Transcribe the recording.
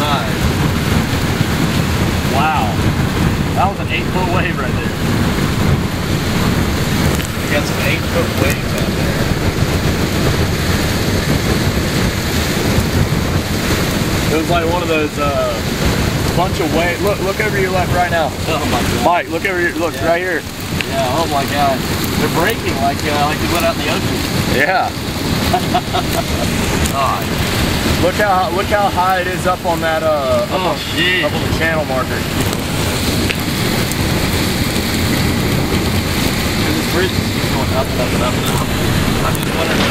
side. Wow. That was an 8-foot wave right there. We got some 8-foot waves out there. It was like one of those bunch of waves. Look over your left right now. Oh my god. Mike, look over here. Look right here. Yeah. Oh my god. They're breaking like you went out in the ocean. Yeah. God. Look how high it is up on that up on the channel marker. And this bridge is just going up and up and up and up. I'm just wondering